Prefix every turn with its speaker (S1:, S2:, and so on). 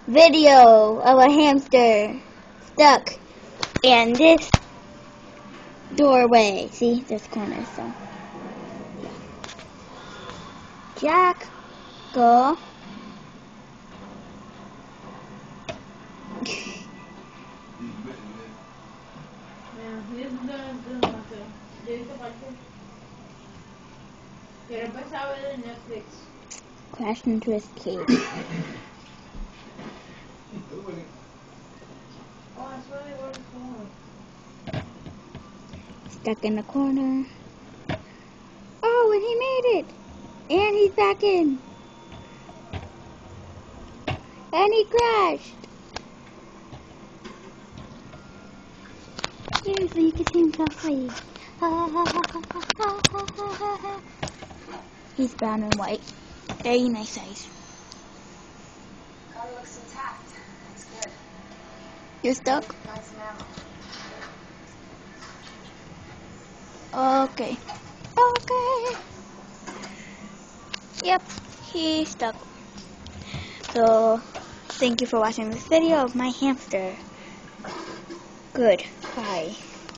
S1: video of a hamster stuck in this doorway. See, this corner, so. Jack, go. Crashed into his cage. Stuck in the corner. Oh, and he made it! And he's back in. And he crashed. Seriously, you can see him softly. He's brown and white. Very nice eyes.
S2: Car looks intact. That's good.
S1: You're stuck?
S2: Nice ammo.
S1: Okay. Okay. Yep, he's stuck. So, thank you for watching this video of my hamster. Goodbye.